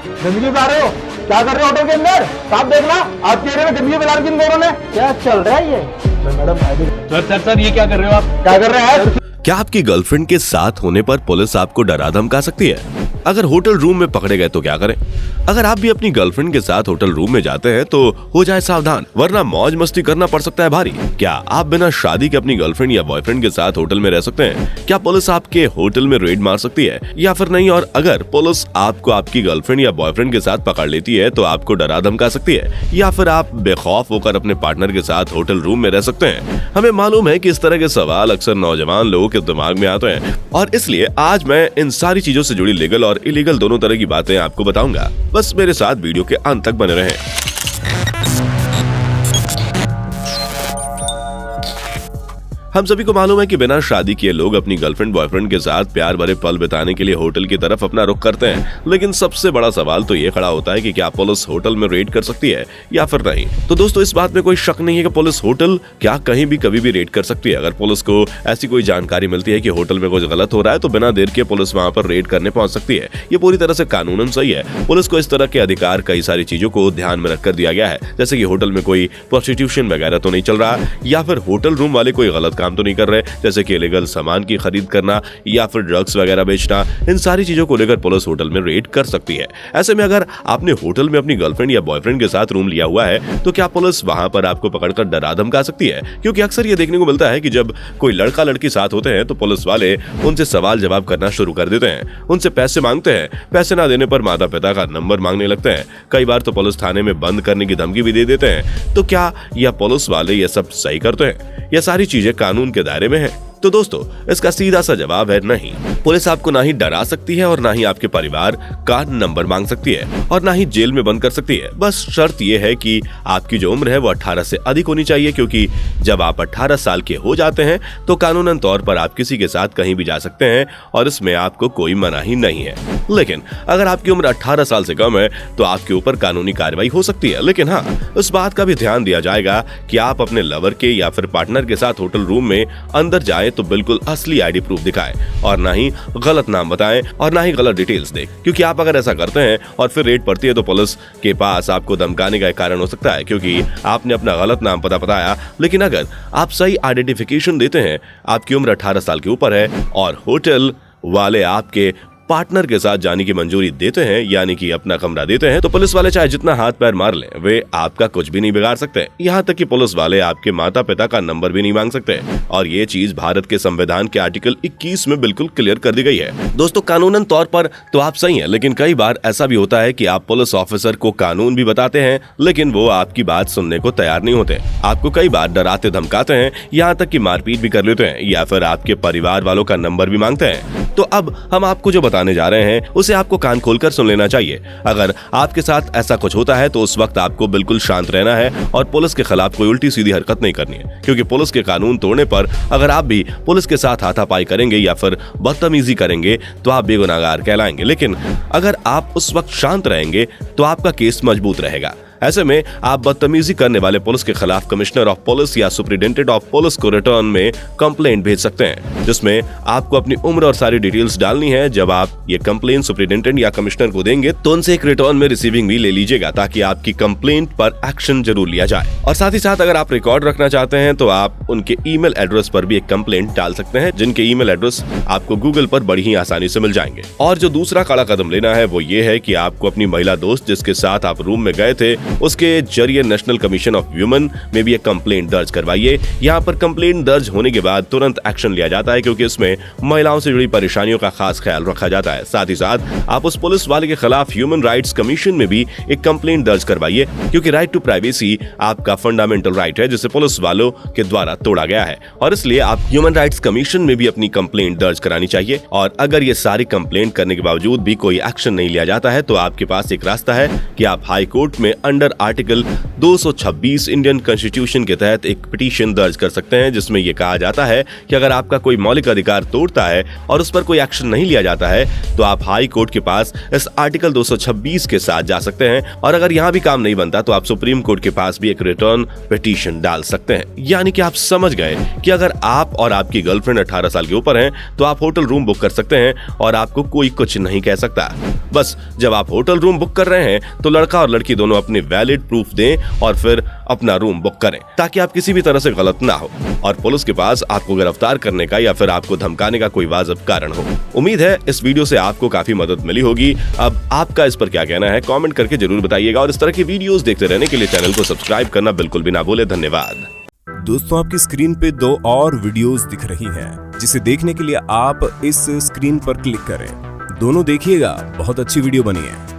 गंदगी फैला रहे हो? क्या कर रहे हो होटल के अंदर? साफ देखना, आपके एरिया में गंदगी फैला रखी इन दोनों ने। क्या चल रहा है ये? मैडम सर ये क्या कर रहे हो आप? क्या कर रहे हैं? क्या आपकी गर्लफ्रेंड के साथ होने पर पुलिस आपको डरा धमका सकती है? अगर होटल रूम में पकड़े गए तो क्या करें? अगर आप भी अपनी गर्लफ्रेंड के साथ होटल रूम में जाते हैं तो हो जाए सावधान, वरना मौज मस्ती करना पड़ सकता है भारी। क्या आप बिना शादी के अपनी गर्लफ्रेंड या बॉयफ्रेंड के साथ होटल में रह सकते हैं? क्या पुलिस आपके होटल में रेड मार सकती है या फिर नहीं? और अगर पुलिस आपको आपकी गर्लफ्रेंड या बॉयफ्रेंड के साथ पकड़ लेती है तो आपको डरा धमका सकती है या फिर आप बेखौफ होकर अपने पार्टनर के साथ होटल रूम में रह सकते हैं? हमें मालूम है कि इस तरह के सवाल अक्सर नौजवान लोगों के दिमाग में आते हैं और इसलिए आज मैं इन सारी चीजों से जुड़ी लीगल और इलीगल दोनों तरह की बातें आपको बताऊंगा। बस मेरे साथ वीडियो के अंत तक बने रहें। हम सभी को मालूम है कि बिना शादी किए लोग अपनी गर्लफ्रेंड बॉयफ्रेंड के साथ प्यार भरे पल बिताने के लिए होटल की तरफ अपना रुख करते हैं, लेकिन सबसे बड़ा सवाल तो ये खड़ा होता है कि क्या पुलिस होटल में रेड कर सकती है या फिर नहीं। तो दोस्तों, इस बात में कोई शक नहीं है कि पुलिस होटल क्या कहीं भी कभी भी रेड कर सकती है। अगर पुलिस को ऐसी कोई जानकारी मिलती है कि होटल में कुछ गलत हो रहा है तो बिना देर के पुलिस वहां पर रेड करने पहुंच सकती है। ये पूरी तरह से कानूनन सही है। पुलिस को इस तरह के अधिकार कई सारी चीजों को ध्यान में रखकर दिया गया है, जैसे कि होटल में कोई प्रोस्टिट्यूशन वगैरह तो नहीं चल रहा या फिर होटल रूम वाले कोई गलत काम तो नहीं कर रहे, जैसे कि इलीगल सामान की खरीद करना या फिर ड्रग्स वगैरह बेचना। इन सारी चीजों को लेकर पुलिस होटल में रेड कर सकती है। ऐसे में अगर आपने होटल में अपनी गर्लफ्रेंड या बॉयफ्रेंड के साथ रूम लिया हुआ है तो क्या पुलिस वहां पर आपको पकड़कर डरा धमका सकती है? क्योंकि अक्सर ये देखने को मिलता है कि जब कोई लड़का लड़की साथ होते हैं तो पुलिस वाले उनसे सवाल जवाब करना शुरू कर देते हैं, उनसे पैसे मांगते हैं, पैसे ना देने पर माता पिता का नंबर मांगने लगते हैं। कई बार तो पुलिस थाने में बंद करने की धमकी भी दे देते हैं। तो क्या यह पुलिस वाले ये सब सही करते हैं? यह सारी चीजें कानून के दायरे में है? तो दोस्तों, इसका सीधा सा जवाब है नहीं। पुलिस आपको ना ही डरा सकती है और ना ही आपके परिवार का नंबर मांग सकती है और ना ही जेल में बंद कर सकती है। बस शर्त यह है कि आपकी जो उम्र है वो 18 से अधिक होनी चाहिए, क्योंकि जब आप 18 साल के हो जाते हैं तो कानूनन तौर पर आप किसी के साथ कहीं भी जा सकते हैं और इसमें आपको कोई मनाही नहीं है। लेकिन अगर आपकी उम्र 18 साल से कम है तो आपके ऊपर कानूनी कार्रवाई हो सकती है। लेकिन हाँ, इस बात का भी ध्यान दिया जाएगा कि आप अपने लवर के या फिर पार्टनर के साथ होटल रूम में अंदर जाएं तो बिल्कुल असली आईडी प्रूफ दिखाएं और ना ही गलत नाम बताएं और ना ही गलत डिटेल्स दें, क्योंकि आप अगर ऐसा करते हैं और फिर रेड पड़ती है तो पुलिस के पास आपको धमकाने का एक कारण हो सकता है, क्योंकि आपने अपना गलत नाम पता बताया। लेकिन अगर आप सही आइडेंटिफिकेशन देते हैं, आपकी उम्र 18 साल के ऊपर है और होटल वाले आपके पार्टनर के साथ जाने की मंजूरी देते हैं, यानी कि अपना कमरा देते हैं, तो पुलिस वाले चाहे जितना हाथ पैर मार लें, वे आपका कुछ भी नहीं बिगाड़ सकते। यहाँ तक कि पुलिस वाले आपके माता पिता का नंबर भी नहीं मांग सकते। और ये चीज भारत के संविधान के आर्टिकल 21 में बिल्कुल क्लियर कर दी गई है। दोस्तों, कानूनन तौर पर तो आप सही हैं, लेकिन कई बार ऐसा भी होता है कि आप पुलिस ऑफिसर को कानून भी बताते हैं, लेकिन वो आपकी बात सुनने को तैयार नहीं होते। आपको कई बार डराते धमकाते हैं, यहाँ तक कि मारपीट भी कर लेते हैं या फिर आपके परिवार वालों का नंबर भी मांगते हैं। तो अब हम आपको जो बताने जा रहे हैं उसे आपको कान खोलकर सुन लेना चाहिए। अगर आपके साथ ऐसा कुछ होता है तो उस वक्त आपको बिल्कुल शांत रहना है और पुलिस के खिलाफ कोई उल्टी सीधी हरकत नहीं करनी है, क्योंकि पुलिस के कानून तोड़ने पर अगर आप भी पुलिस के साथ हाथापाई करेंगे या फिर बदतमीजी करेंगे तो आप बेगुनाहगार कहलाएंगे। लेकिन अगर आप उस वक्त शांत रहेंगे तो आपका केस मजबूत रहेगा। ऐसे में आप बदतमीजी करने वाले पुलिस के खिलाफ कमिश्नर ऑफ पुलिस या सुपरिटेंडेंट ऑफ पुलिस को रिटर्न में कंप्लेंट भेज सकते हैं, जिसमें आपको अपनी उम्र और सारी डिटेल्स डालनी है। जब आप ये कंप्लेंट सुपरिटेंडेंट या कमिश्नर को देंगे तो उनसे एक रिटर्न में रिसीविंग भी ले लीजिएगा, ताकि आपकी कंप्लेंट पर एक्शन जरूर लिया जाए। और साथ ही साथ अगर आप रिकॉर्ड रखना चाहते हैं तो आप उनके ईमेल एड्रेस पर भी एक कंप्लेंट डाल सकते हैं, जिनके ईमेल एड्रेस आपको गूगल पर बड़ी ही आसानी से मिल जाएंगे। और जो दूसरा कड़ा कदम लेना है वो ये है कि आपको अपनी महिला दोस्त जिसके साथ आप रूम में गए थे उसके जरिए नेशनल कमीशन ऑफ वुमेन में भी एक कंप्लेंट दर्ज करवाइए। यहाँ पर कंप्लेंट दर्ज होने के बाद तुरंत एक्शन लिया जाता है, क्योंकि इसमें महिलाओं से जुड़ी परेशानियों का खास ख्याल रखा जाता है। साथ ही साथ आप उस पुलिस वाले के खिलाफ ह्यूमन राइट्स कमीशन में भी एक कंप्लेंट दर्ज करवाइए, क्योंकि राइट टू प्राइवेसी आपका फंडामेंटल राइट है, जिसे पुलिस वालों के द्वारा तोड़ा गया है, और इसलिए आप ह्यूमन राइट्स कमीशन में भी अपनी कंप्लेंट दर्ज करानी चाहिए। और अगर ये सारी कंप्लेंट करने के बावजूद भी कोई एक्शन नहीं लिया जाता है तो आपके पास एक रास्ता है कि आप हाई कोर्ट में अंडर आर्टिकल 226 इंडियन कॉन्स्टिट्यूशन के तहत एक पिटीशन दर्ज कर सकते हैं, जिसमें यह कहा जाता है कि अगर आपका कोई मौलिक अधिकार तोड़ता है और उस पर कोई एक्शन नहीं लिया जाता है तो आप हाई कोर्ट के पास इस आर्टिकल 226 के साथ जा सकते हैं, और अगर यहां भी काम नहीं बनता तो आप सुप्रीम कोर्ट के पास भी एक रिटर्न पिटीशन डाल सकते हैं। यानी कि आप समझ गए कि अगर आप और आपकी गर्लफ्रेंड 18 साल के ऊपर हैं तो आप होटल रूम बुक कर सकते हैं और आपको कोई कुछ नहीं कह सकता। बस जब आप होटल रूम बुक कर रहे हैं तो लड़का और लड़की दोनों अपने वैलिड प्रूफ दें और फिर अपना रूम बुक करें, ताकि आप किसी भी तरह से गलत ना हो और पुलिस के पास आपको गिरफ्तार करने का या फिर आपको धमकाने का कोई वाजिब कारण हो। उम्मीद है इस वीडियो से आपको काफी मदद मिली होगी। अब आपका इस पर क्या कहना है कमेंट करके जरूर बताइएगा, और इस तरह की वीडियोस देखते रहने के लिए चैनल को सब्सक्राइब करना बिल्कुल भी ना भूले। धन्यवाद। दोस्तों, आपकी स्क्रीन पे 2 और वीडियोस दिख रही हैं, जिसे देखने के लिए आप इस स्क्रीन पर क्लिक करें। दोनों देखिएगा, बहुत अच्छी वीडियो बनी है।